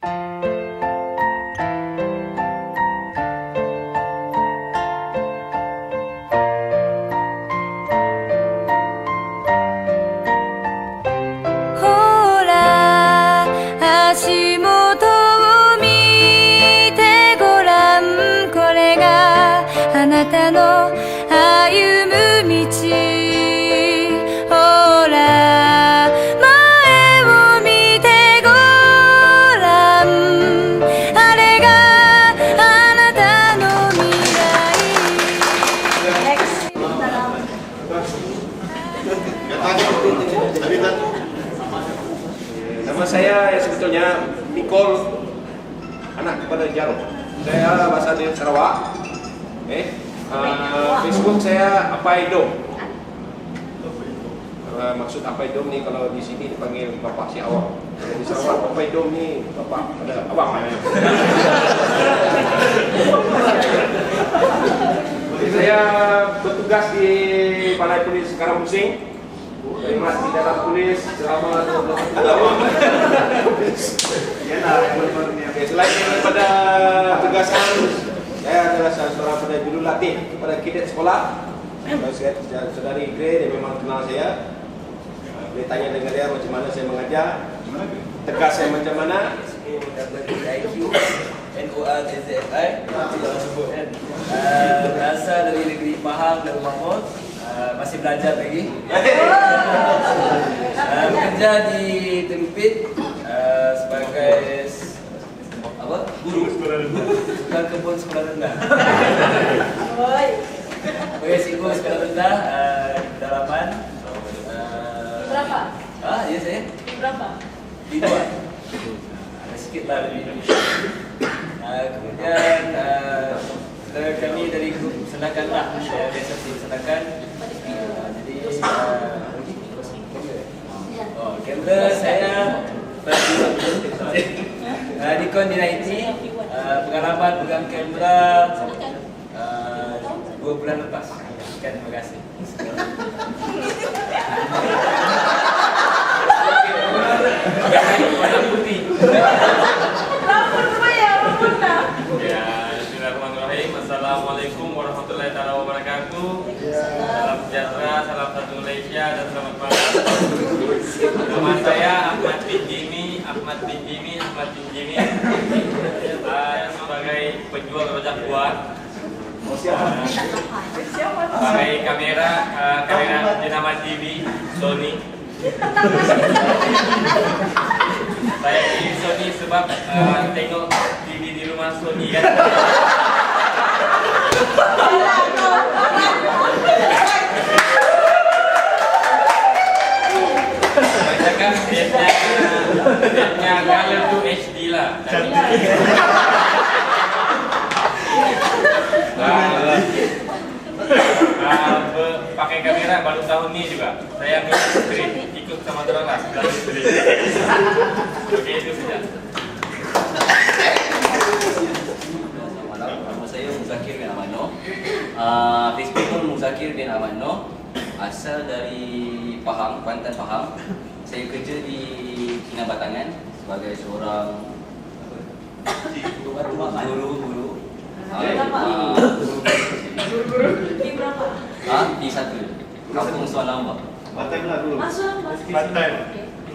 Nama saya sebetulnya Nicole, anak kepada Jaro. Saya berasal dari Sarawak. Facebook saya Apaidom. Maksud Apaidom ni kalau di sini dipanggil Bapak Si Awang. Di Sarawak Apaidom ni Bapak ada abang. Saya bertugas di Balai Polis Sekarang Pusing. Terima di dalam polis selama 12 tahun. Selain daripada tugasan, saya adalah seorang pada juru latih kepada kadet sekolah. Saudari Grey, dia memang kenal saya. Boleh tanya dengan dia macam mana saya mengajar, tegas saya macam mana. IQ, NORZFI, berasal dari negeri Pahang dan Mahmud. Masih belajar lagi. Bekerja di Tempit sebagai apa? Guru sekolah kebun sekolah rendah. Sebagai cikgu sekolah rendah pedalaman. Berapa? Ya saya. Berapa? 5. Ada sikit lah lebih. Kemudian saudara kami dari grup Senakan lah. Saya biasa di Senakan. Jadi kamera saya Nikon D90. Pengalaman pegang kamera 2 bulan lepas. Terima kasih. Warna putih. Lapor saya, lapor tak? Ya, bismillahirrahmanirrahim. Assalamualaikum warahmatullahi wabarakatuh. Salam sejahtera, salam satu Malaysia dan selamat malam. Nama saya Ahmad bin Jimmy. Sebagai penjual rojak buah. Pakai kamera jenama TV Sony. Saya pilih Sony sebab tengok TV di rumah Sony kan. Kebanyakan dia color tu HD lah. Pakai kamera baru tahun ni juga. Saya ambil strip, ikut sama orang lah. Oke, itu saja. Nama saya Muzakir bin Amano. Facebook pun Muzakir bin Amano. Asal dari Pahang, Kuantan Pahang. Saya kerja di Kinabatangan sebagai seorang guru. Di berapa? Di satu Kampung Suan Lambak. Part-time lah dulu. Masuk. Part-time.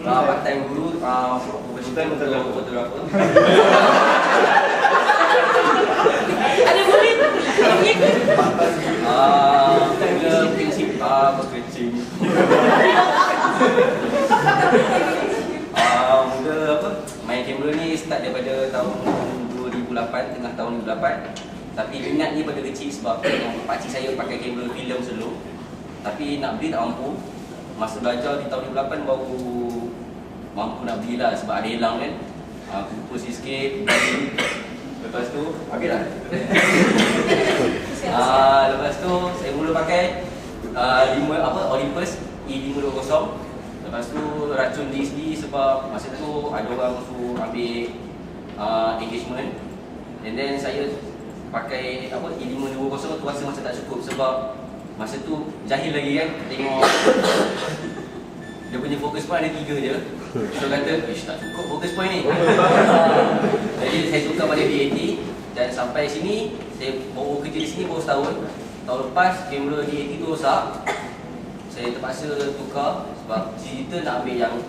Part-time guru, fotografer. Ada murid? Mula prinsip berkecing. Mula apa? Main kamera ni start daripada tahun 2008, tengah tahun 2008. Tapi minat ni pada kecil sebab pakcik saya pakai kamera filem selalu. Tapi nak beli tak mampu. Masa belajar di tahun 2008 baru mampu nak belilah sebab ada hilang kan. Kumpul sikit, lepas tu habis dah. Lepas tu saya mula pakai Olympus E520. Lepas tu racun DSD sebab masa tu ada orang suruh ambil engagement. And then saya pakai E520 tu rasa macam tak cukup sebab masa tu jahil lagi kan, tengok dia punya fokus point ada 3 je. So kata, tak cukup fokus point ni. Jadi saya tukar pada DAT dan sampai sini saya baru kerja di sini baru setahun. Tahun lepas kamera DAT tu rosak. Saya terpaksa tukar sebab digital nak ambil yang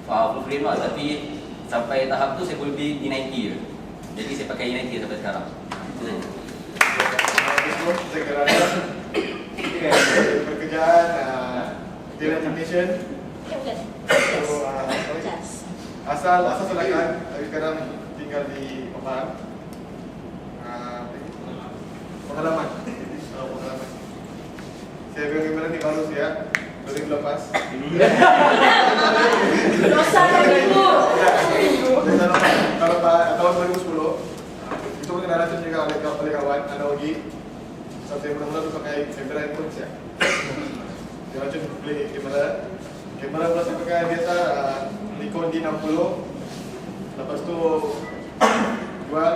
full frame lah, tapi sampai tahap tu saya boleh beli D90 je. Jadi saya pakai D90 sampai sekarang. Itu saja. Saya kerana pekerjaan dealer technician. So, asal Selakan, tapi sekarang tinggal di Pemalang. Pengalaman. Pengalaman. Saya pegang kamera ni baru saya 2018. Dosa minggu. Kalau tahun 2010 itu pun kena racun juga oleh kawan analogi. Saya mula-mula tu pakai kamera handphone saya. Dia racun beli kamera pula saya pakai biasa Nikon D60. Lepas tu jual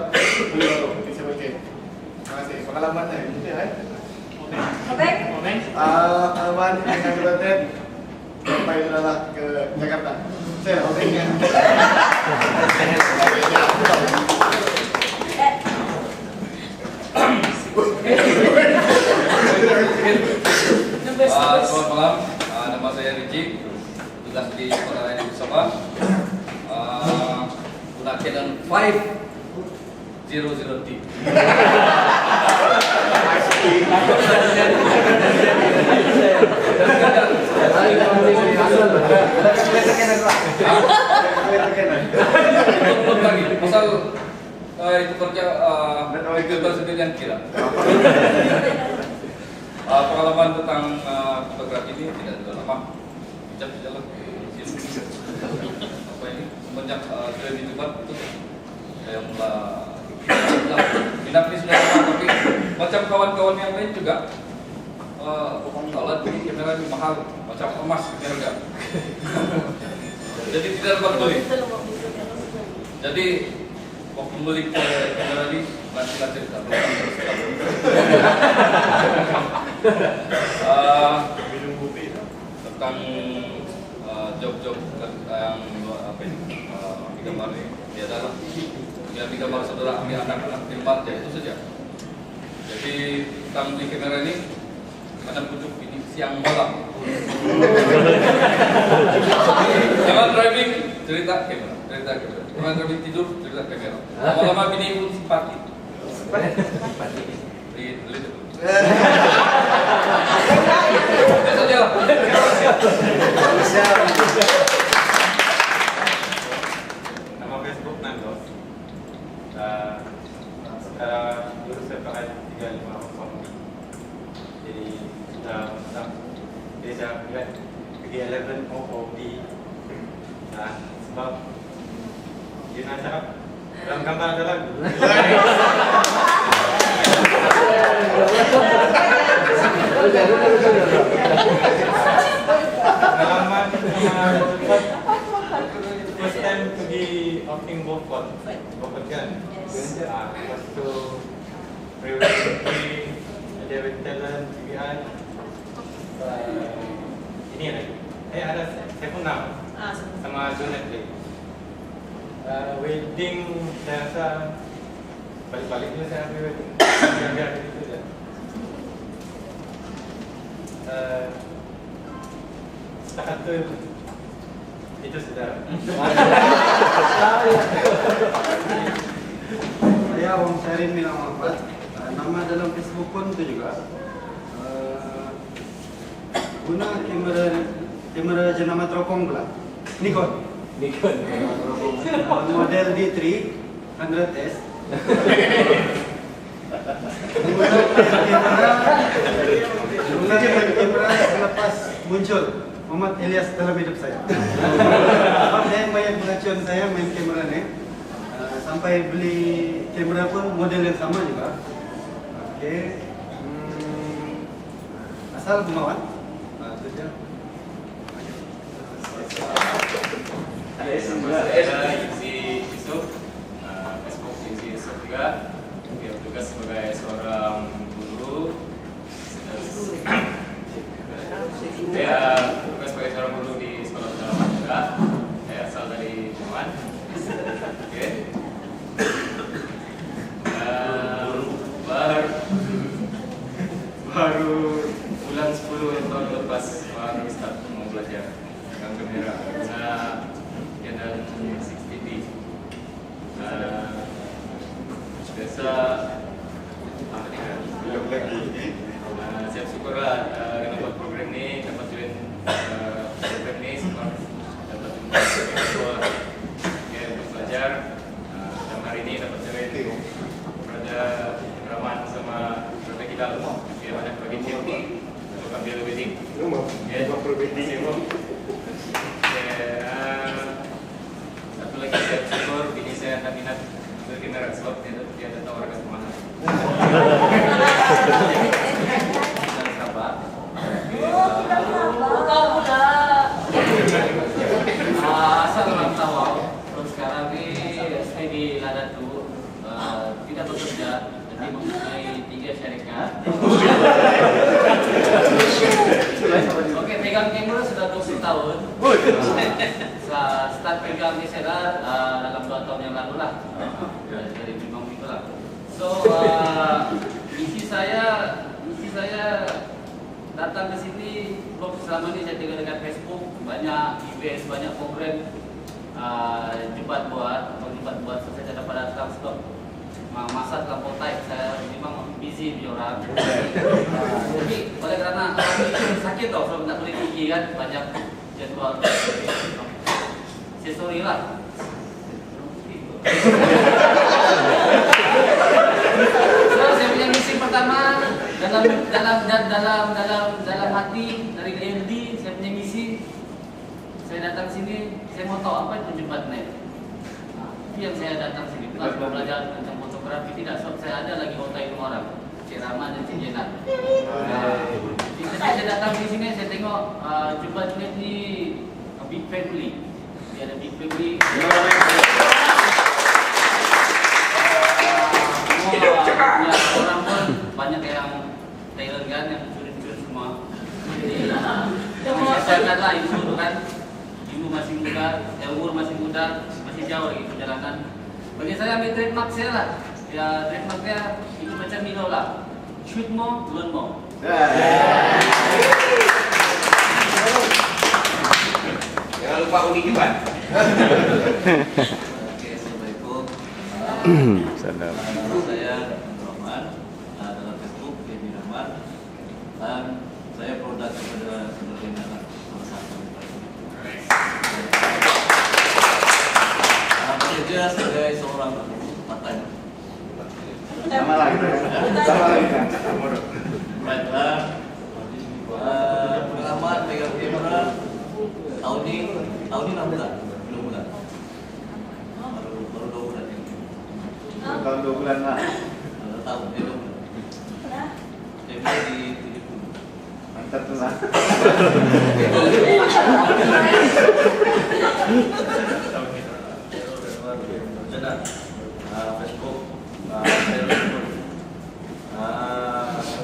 beli baru D7K. Terima kasih. Pengalamannya itu ya. Pengalaman dengan Kelantan sampai adalah ke Jakarta. Saya hobinya. Selamat malam, nama saya Ricci, tugas di Sekolah Layanan Bersama. Guna Canon 500T. Pasal itu kerja sendirian kira. Pengalaman tentang fotografi ini tidak terlalu lama. Bijak jalan apa ini semenjak saya di tempat itu saya mulai minat ini sudah lama, tapi macam kawan-kawan yang lain juga alat ini kamera ini mahal macam emas harga. Jadi tidak dapat beli. Jadi waktu beli kamera ini nanti cerita tentang job-job yang apa ini gambar ini dia adalah gambar saudara ambil anak-anak filmat ya itu saja. Jadi tentang beli kamera ini macam pucuk ini siang malam. Jangan driving cerita kamera. Jangan driving tidur cerita kamera. Lama-lama bini pun simpati. Nama Facebook Nandos. Sekarang dulu saya pakai 350. Jadi sudah besar. Jadi saya buat pergi 11 OOD. Nah, sebab dia nak cakap dalam gambar ada lagu. Pengalaman first time pergi outing Beaufort kan. Lepas tu pre-wedding ada talent TVI. Ini lagi. Ada saya pun nama sama Jonet lagi. Wedding saya rasa balik-baliknya saya ambil wedding. Biar gitu je. Setakat tu itu sudah. Saya Om Syarin bin Ahmad. Nama dalam Facebook pun itu juga. Guna kamera jenama teropong pula. Nikon. Model D3 100S. Menggunakan kamera selepas muncul Muhammad Ilyas dalam hidup saya. Saya banyak pengacuan saya main kamera ni. Sampai beli kamera pun model yang sama juga. Okey. Asal Gunawan. Itu je. Saya Yuzi Yusuf, Facebook Yuzi Yusuf juga. Dia bertugas sebagai seorang guru. Saya bertugas sebagai seorang guru di sekolah pedalaman juga. Saya asal dari Jerman. Oke. tawarkan semangat. Dan sabar. Oh, tidak sabar. Kau pula. Asal orang tahu, terus sekarang ini saya di Ladatu tidak bekerja, jadi mempunyai 3 syarikat. Oke, pegang kamera sudah 20 tahun. Start pegang ini saya dalam 2 tahun yang lalu lah, dari bingung itu lah. So misi saya datang ke sini. Selama ini saya tinggal dekat Facebook, banyak event, banyak program jubat buat saya dapat datang sebab masa terlampau tight, saya memang busy di orang. Tapi oleh kerana sakit tau, sebab tak boleh pergi kan, banyak jadwal. Saya sorry lah. So, saya punya misi pertama dalam hati dari DLD, saya punya misi. Saya datang sini, saya mau tahu apa itu jembat net. Itu yang saya datang sini, bukan mau belajar tentang fotografi, tidak. Sebab saya ada lagi hotel orang, Cik Rahman dan Cik Jenat. Saya datang di sini, saya tengok jembat net ni a big family. Dia ada big family. Orang pun banyak yang talent kan, yang curi-curi semua. Jadi saya katalah ibu tu kan, ibu masih muda, umur masih muda, masih jauh lagi perjalanan. Bagi saya ambil trademark saya lah. Ya trademark saya itu macam Milo lah. Shoot more, learn more. Jangan lupa unik juga. Oke, assalamualaikum. Salam. Saya Rahman, dalam Facebook Devi Rahman, dan saya produk kepada sebagai anak salah satu. Bekerja sebagai seorang part-time. Sama lagi. Baiklah, pengalaman pegang kamera tahun ini 6 bulan, belum bulan, baru 2 bulan ini. Tahun 2 bulan lah. Tahun ini 2 bulan. Tempo di 70. Mantap tu lah. Jenak Facebook,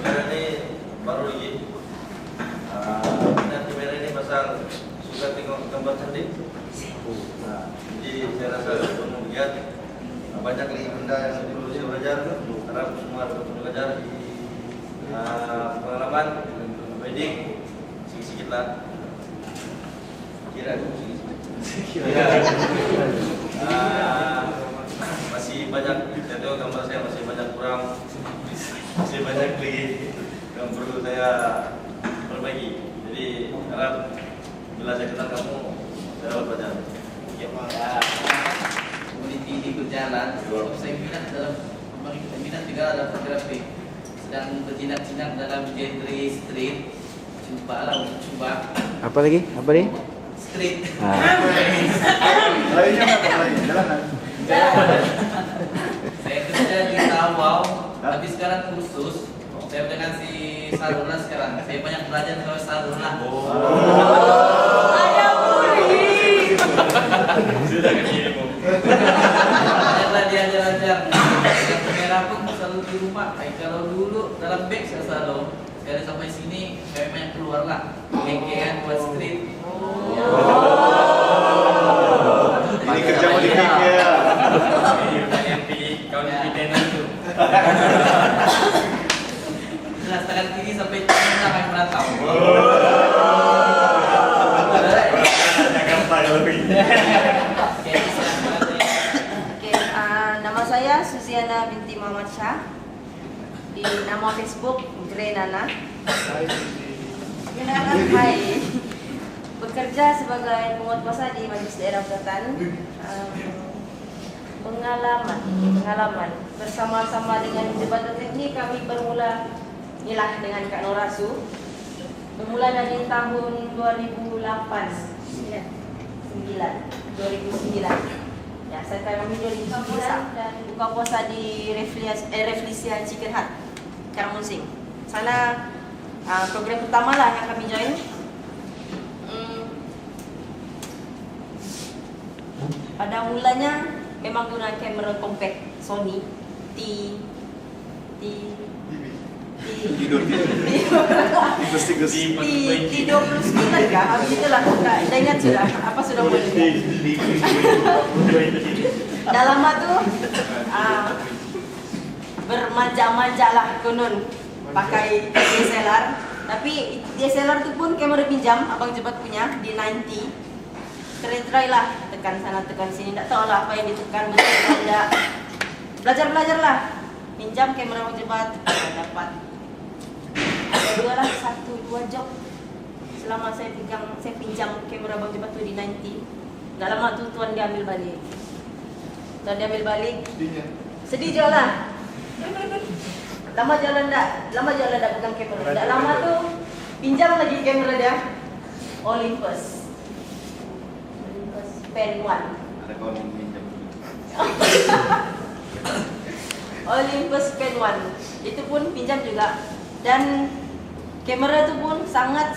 kamera ni baru lagi. Dan kamera ni pasal suka tengok gambar cantik. Jadi saya rasa perlu lihat banyak lagi benda yang dulu saya belajar. Harap semua dapat belajar di pengalaman wedding sikit-sikit lah. Kira sikit-sikit. Masih banyak, saya tengok gambar saya masih banyak kurang, masih banyak lagi yang perlu saya perbaiki. Jadi harap bila saya kenal kamu, saya dapat belajar. Komuniti ini berjalan, saya minat juga dalam fotografi, sedang berjinak-jinak dalam genre street. Cubalah untuk coba. Apa lagi? Apa ni? Street. Lainnya apa lain? Jalanan. Saya kerja di Tawau, tapi sekarang khusus saya dengan si Saruna sekarang. Saya banyak belajar kalau Saruna. Ada murid. Sudah ke dirimu. Banyaklah dia ajar-ajar. Yang kamera pun selalu di rumah. Kalau dulu dalam bag saya selalu. Sekarang sampai sini saya banyak keluar lah. Kekean buat street. Ini kerja mau dikik ya. Yang pilih kau yang pilih tenan tu. Nah, sekarang ini sampai Cina main merantau. Oke, nama saya Suziana binti Muhammad Shah. Di nama Facebook Grenana. Grenana Hai. Bekerja sebagai penguatkuasa di Majelis Daerah Selatan. Pengalaman bersama-sama dengan Jabatan Teknik kami bermula ialah dengan Kak Norasu. Bermula dari tahun 2009. Ya, saya Saya kami 2009 buka puasa di Reflesia Chicken Hut, Karamunsing. Sana program pertama lah yang kami join. Pada mulanya memang guna kamera compact Sony T29 kah? Begitulah, tak ingat sudah. Apa sudah boleh? Dah lama tu bermanja-manja lah konon pakai DSLR. Tapi DSLR tu pun kamera pinjam abang Jebat punya di 90. Try lah, tekan sana tekan sini, tak tahu lah apa yang ditekan, betul tidak. Belajar lah, pinjam kamera abang Jebat, dapat. Dua lah, 1-2 job selama saya pinjam kamera abang Jebat tu di 90. Tak lama tu tuan dia ambil balik. Sedih je lah. Lama jalan dah pegang kamera. Tak lama tu pinjam lagi kamera dia, Olympus Pen 1. Ada kawan yang pinjam. Olympus Pen 1 itu pun pinjam juga, dan kamera itu pun sangat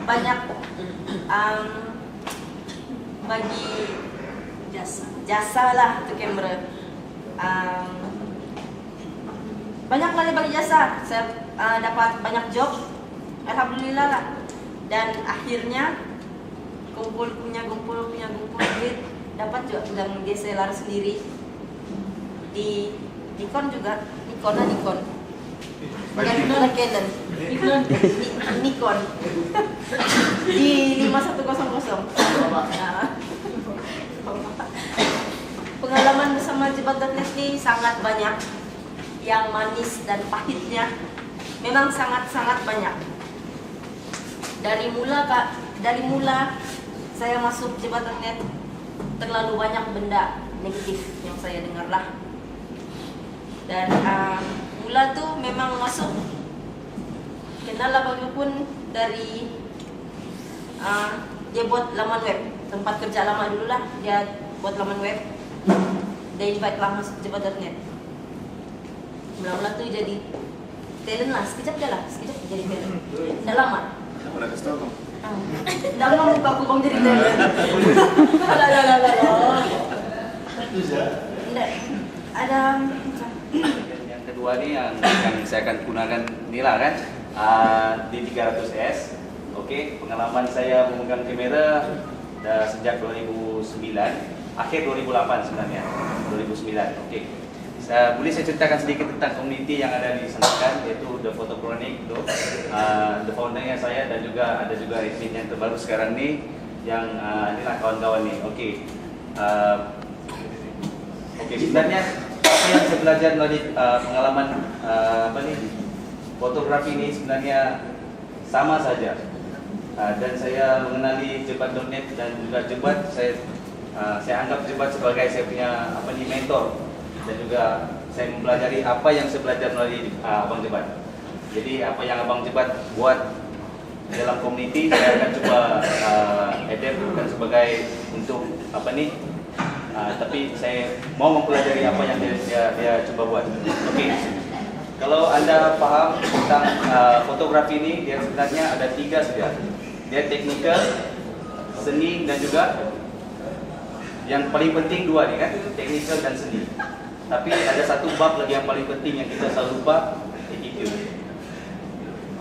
banyak bagi jasa lah itu kamera. Banyak kali bagi jasa, saya dapat banyak job, alhamdulillah lah. Dan akhirnya kumpul punya duit, dapat juga pegang DSLR sendiri di Nikon juga, Nikon. Bukan Canon, Nikon di 5100. Pengalaman bersama Jebat.net ini sangat banyak, yang manis dan pahitnya memang sangat banyak. Dari mula saya masuk Jebat.net, terlalu banyak benda negatif yang saya dengar lah. Dan mula tu memang masuk kenal lah bagaimanapun dari dia buat laman web, tempat kerja lama dulu lah, dia buat laman web, dia invite lah masuk Jebat.net. Mula-mula tu jadi talent lah, sekejap jadi talent. Dah lama. Dah lama muka aku bang jadi talent. Ada yang kedua ni yang saya akan gunakan ni lah kan, di 300S. Okey, pengalaman saya memegang kamera dah sejak 2009, akhir 2008 sebenarnya, 2009. Okey. Boleh saya ceritakan sedikit tentang komuniti yang ada di sana kan, iaitu The Photochronic tu. The founder-nya saya, dan juga ada juga admin yang terbaru sekarang ni, yang inilah kawan-kawan ni. Okey. Sebenarnya apa yang saya belajar melalui pengalaman fotografi ini sebenarnya sama saja. Dan saya mengenali Jebat.net dan juga Jebat, saya anggap Jebat sebagai saya punya mentor. Dan juga saya mempelajari apa yang saya belajar melalui Abang Jebat. Jadi apa yang Abang Jebat buat dalam komuniti, saya akan cuba adapt, bukan sebagai untuk tapi saya mau mempelajari apa yang dia cuba buat. Okey. Kalau anda faham tentang fotografi ini, dia sebenarnya ada 3 saja. Dia teknikal, seni, dan juga yang paling penting 2 ni kan, teknikal dan seni. Tapi ada satu bab lagi yang paling penting yang kita selalu lupa, attitude.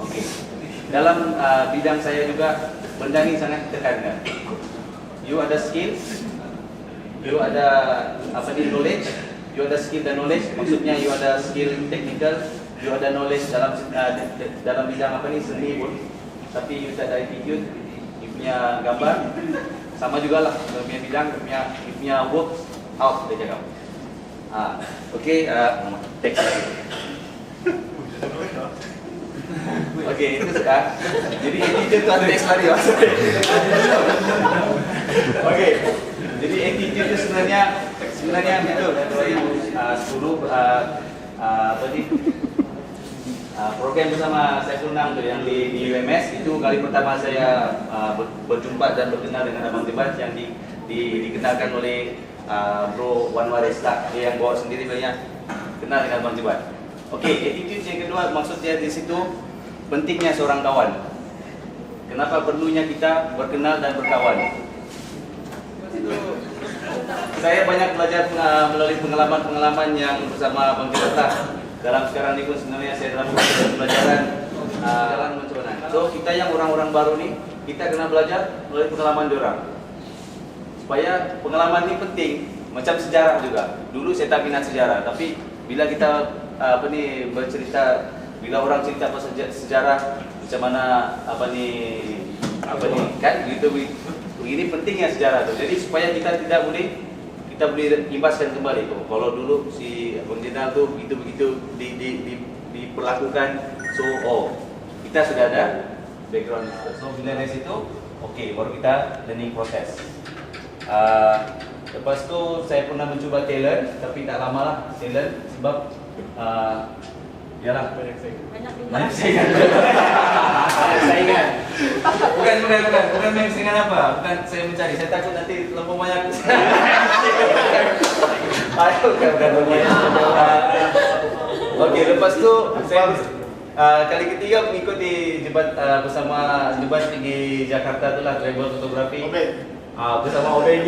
Okey. Dalam bidang saya juga benda ni sangat ditekankan. You ada skill, you ada knowledge, you ada skill dan knowledge. Maksudnya you ada skill technical, you ada knowledge dalam bidang seni pun. Tapi you tak ada attitude, you punya gambar sama jugalah. You punya bidang, you punya work out dia cakap. Okey, teks lagi. Okey, itu sudah. Jadi attitude tu teks lagi. Okey. Jadi attitude itu sebenarnya betul. Program bersama saya Nang tu yang di UMS itu kali pertama saya berjumpa dan berkenal dengan Abang Jebat yang dikenalkan oleh Bro Wan Waris lah, dia yang bawa sendiri banyak kenal dengan Bang Jebat. Okey, attitude yang kedua maksudnya di situ pentingnya seorang kawan. Kenapa perlunya kita berkenal dan berkawan? Itu saya banyak belajar melalui pengalaman-pengalaman yang bersama Bang Jebat lah. Dalam sekarang ini pun sebenarnya saya dalam pelajaran jalan macam mana. So kita yang orang-orang baru nih, kita kena belajar melalui pengalaman diorang. Supaya pengalaman ini penting, macam sejarah juga. Dulu saya tak minat sejarah, tapi bila kita bercerita, bila orang cerita pasal sejarah macam mana kan gitu, begini pentingnya sejarah tu. Jadi supaya kita tidak boleh imbaskan kembali. Kalau dulu si Abang Jenal tu begitu diperlakukan, so kita sudah ada background. So bila dari situ, okey, baru kita learning proses. Lepas tu saya pernah mencuba talent, tapi tak lama lah talent sebab yalah banyak saingan. Bukan main saingan apa? Bukan saya mencari. Saya takut nanti terlalu banyak. Bukan banyak. Okey, lepas tu saya kali ketiga mengikuti Jebat bersama Jebat pergi Jakarta tu lah, travel fotografi. Bersama Obey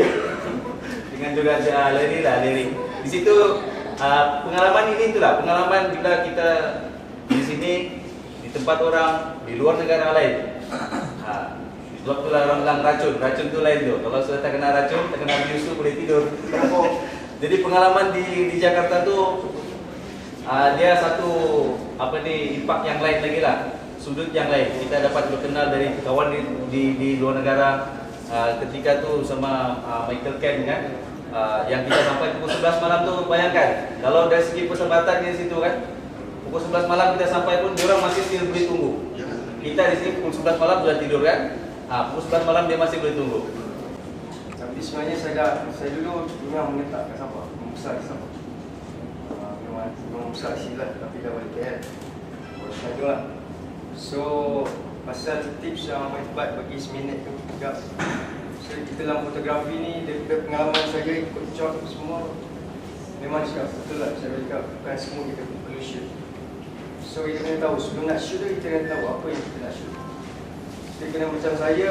dengan juga Larry. Di situ pengalaman ini itulah pengalaman bila kita di sini di tempat orang di luar negara lain. Sebab itulah orang bilang racun tu lain tu. Kalau sudah tak kena racun, tak kena bius tu boleh tidur. Jadi pengalaman di Jakarta tu dia satu impak yang lain lagi lah, sudut yang lain. Kita dapat berkenal dari kawan di luar negara. Ketika tu sama Michael Ken kan, yang kita sampai pukul 11 malam tu, bayangkan kalau dari segi persahabatan di situ kan, pukul 11 malam kita sampai pun diorang masih still boleh tunggu. Kita di sini pukul 11 malam sudah tidur kan, pukul 11 malam dia masih boleh tunggu. Tapi sebenarnya saya dulu memang menetap kat Sabah, membesar di Sabah. Memang besar silat tapi dah balik KL. Macam tu lah. So pasal tips yang Abang Jebat bagi seminit tu juga. So kita dalam fotografi ni, daripada pengalaman saya ikut job semua, memang cakap betul lah. Saya cakap bukan semua kita perlu shoot. So kita kena tahu, sebelum nak shoot tu kita kena tahu apa yang kita nak shoot. Kita kena macam saya,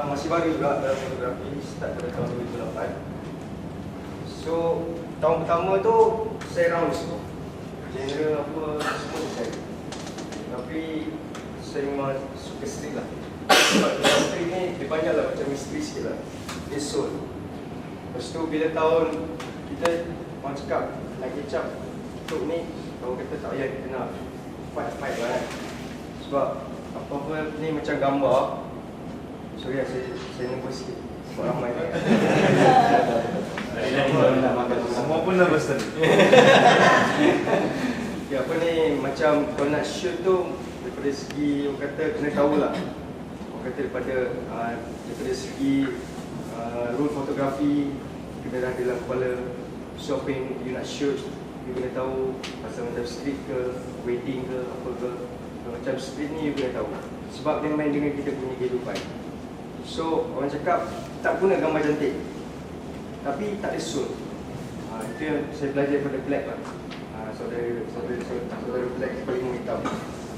masih baru juga dalam fotografi, start pada tahun 2008. So tahun pertama tu saya rounds tu, genre apa semua saya. Tapi saya memang suka street lah. Sebab street ni dia banyak lah macam misteri sikit lah. Dia soul. Lepas tu bila tahun kita orang cakap nak kecap untuk ni, orang kata tak payah kita nak fight lah kan. Sebab apa-apa ni macam gambar. Sorry lah saya nervous sikit sebab ramai kan. Semua pun nervous tadi. Ya, apa ni, macam kalau nak shoot tu daripada segi orang kata kena tahulah. Orang kata daripada segi rule fotografi kena dah dalam kepala. Shopping you nak shoot, you kena tahu pasal macam street ke, wedding ke, apa ke. Macam street ni you kena tahu sebab dia main dengan kita punya kehidupan. So orang cakap tak guna gambar cantik tapi tak ada soul. Itu yang saya belajar daripada Black lah. Saudara Black paling hitam.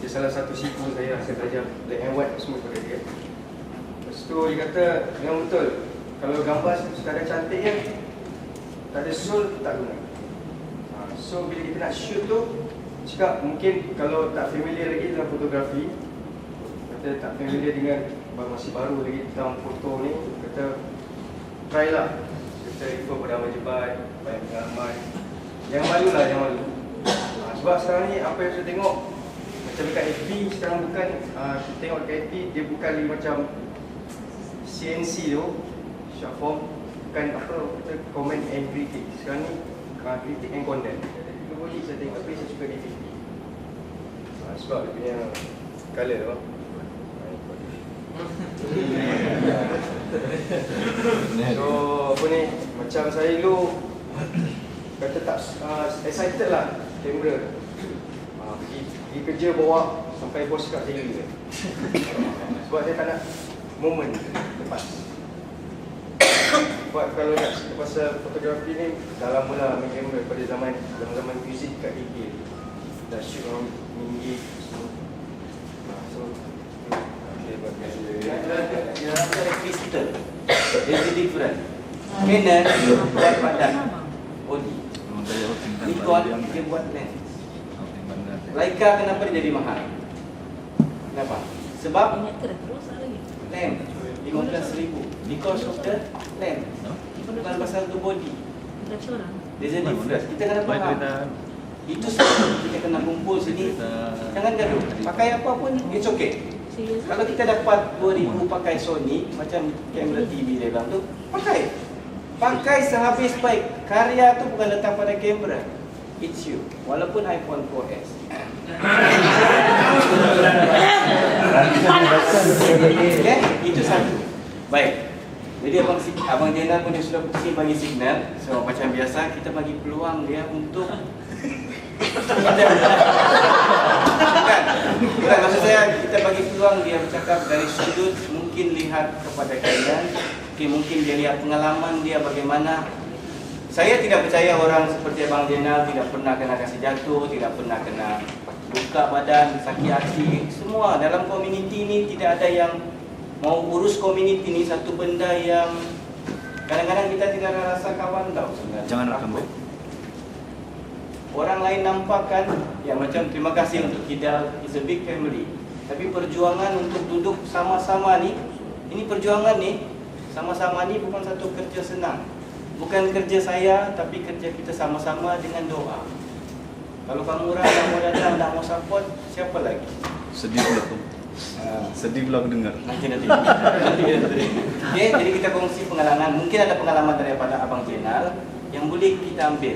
Dia salah satu sifu saya belajar black and white semua pada dia. Lepas tu dia kata memang betul, kalau gambar sekadar cantik je, tak ada soul, tak guna. So bila kita nak shoot tu, cakap mungkin kalau tak familiar lagi dalam fotografi, kata tak familiar dengan masih baru lagi tentang foto ni, kata try lah. Kita refer pada Abang Jebat, banyak pengalaman. Jangan malu lah, jangan malu. Sebab sekarang ni apa yang saya tengok, macam dekat FB sekarang bukan, kita tengok dekat FB, dia bukan lagi macam CNC tu, short form, bukan apa, kita comment and critic. Sekarang ni critic and content. Dua ni saya tengok, tapi saya suka di FB. Sebab dia punya colour tu. So apa ni, macam saya dulu kata tak excited lah kamera. Pergi kerja bawa sampai bos kat sini je. Sebab saya tak nak moment lepas. Buat kalau nak cerita pasal fotografi ni dah lama lah main kamera daripada zaman muzik kat AK. Dah shoot orang minggi semua. So okay, bagus. Yang antara kristal, there's a difference. Canon buat padan body, Nikon dia buat lens. Leica kenapa dia jadi mahal? Kenapa? Sebab lens 15,000 because of the lens, bukan pasal tu body. There's a difference. Kita kena faham. Itu sebab kita kena kumpul sini. Jangan gaduh. Pakai apa pun it's okay. Kalau kita dapat 2,000 pakai Sony macam kamera TV dia bilang tu, pakai sehabis baik. Karya tu bukan datang pada kamera, it's you. Walaupun iPhone 4S. Okay, itu satu. Baik. Jadi abang Jenal pun dia sudah pusing bagi signal. So macam biasa kita bagi peluang dia untuk bukan maksud saya kita bagi peluang dia bercakap dari sudut mungkin lihat kepada kalian. Okay, mungkin dia lihat pengalaman dia bagaimana. Saya tidak percaya orang seperti Abang Jenal tidak pernah kena kasih jatuh, tidak pernah kena luka badan, sakit hati. Semua dalam komuniti ini tidak ada yang mau urus komuniti ini, satu benda yang kadang-kadang kita tidak rasa kawan tau sebenarnya. Jangan rekam. Orang lain nampak kan, ya macam terima kasih untuk Kidal, is a big family. Tapi perjuangan untuk duduk sama-sama ni, ini perjuangan ni, sama-sama ni bukan satu kerja senang. Bukan kerja saya, tapi kerja kita sama-sama dengan doa. Kalau kamu orang yang mau datang, nak mau support, siapa lagi? Sedih pula tu. Sedih pula aku dengar. Nanti. Okay, jadi kita kongsi pengalaman. Mungkin ada pengalaman daripada Abang Jenal yang boleh kita ambil.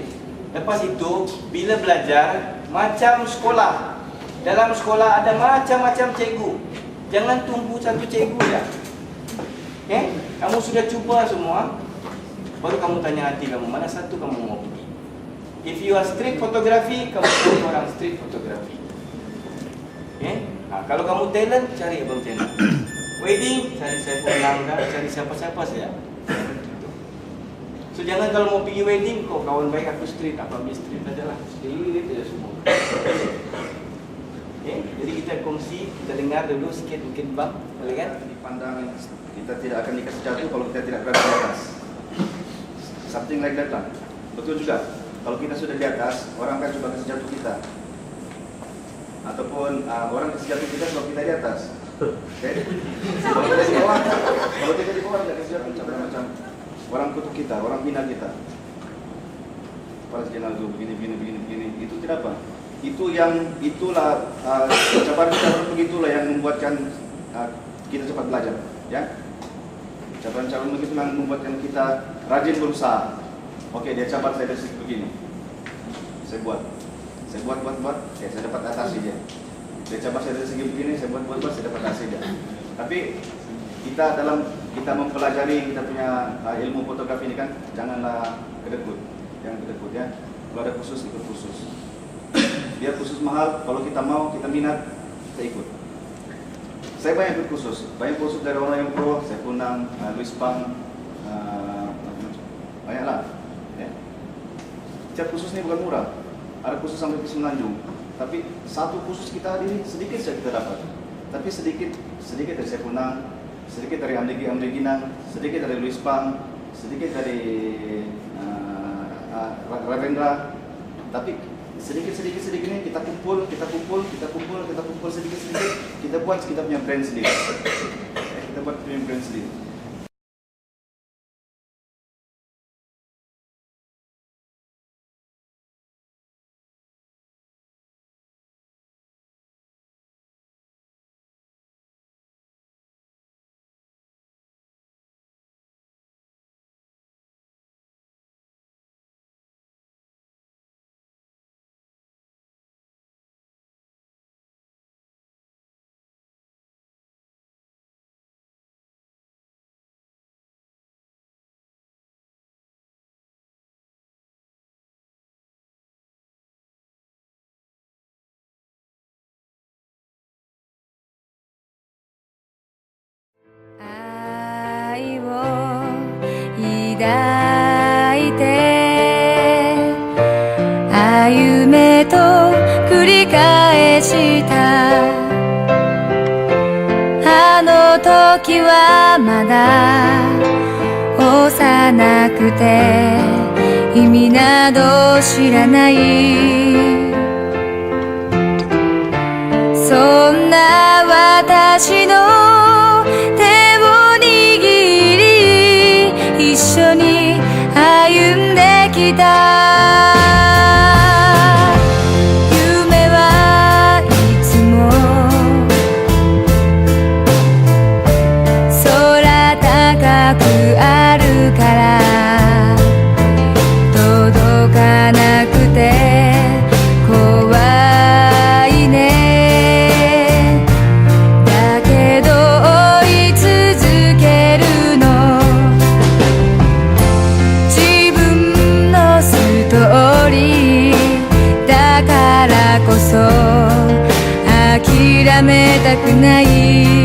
Lepas itu, bila belajar, macam sekolah. Dalam sekolah ada macam-macam cikgu. Jangan tumpu satu cikgu ya. Okay? Kamu sudah cuba semua, baru kamu tanya hati kamu, mana satu kamu mau pergi. If you are street photography, kamu cari orang street photography. Okay? Kalau kamu talent, cari Abang Jenal. Wedding, cari Saiful Nangga, cari siapa-siapa saja. So jangan kalau mau pergi wedding, kau kawan baik aku street, apa ambil street aja lah. Street aja semua. Okay? Jadi kita kongsi, kita dengar dulu sikit mungkin bang, boleh kan? Pandangan kita tidak akan dikasih jatuh kalau kita tidak berada di atas. Something like that lah. Betul juga. Kalau kita sudah di atas, orang akan coba kasih jatuh kita. Ataupun orang kasih jatuh kita sebab kita di atas. Okay? Kalau kita di bawah, tidak kasih jatuh macam orang kutuk kita, orang bina kita. Para Jenal itu begini. Itu tidak apa. Itulah cabaran begitulah yang membuatkan kita cepat belajar, ya. Cabaran begitu yang membuatkan kita rajin berusaha. Oke, dia cabar saya dari segi begini. Saya buat, ya saya dapat atasi dia. Dia cabar saya dari segi begini, saya buat, saya dapat atasi dia. Tapi kita mempelajari kita punya ilmu fotografi ini kan, janganlah kedekut, ya. Kalau ada khusus ikut khusus. Dia khusus mahal, kalau kita mau, kita minat, kita ikut. Saya banyak ikut khusus dari orang yang pro, saya Kunang, Luis Pang, banyaklah. Ya. Setiap khusus ini bukan murah, ada khusus sampai ke Semenanjung. Tapi satu khusus kita hadiri sedikit saja kita dapat. Tapi sedikit dari saya Kunang, sedikit dari Amdeginang, sedikit dari Luis Pang, sedikit dari Ravendra. Tapi sedikit ini kita kumpul sedikit, kita buat kita punya brand sendiri. た夢と繰り返した。あの時はまだ幼くて意味など知らない。そんな私の手を握り一緒に歩んできた。夢はいつも空高くあるから届かなくて怖いね。だけど追い続けるの。自分のストーリーだからこそ諦めたくない。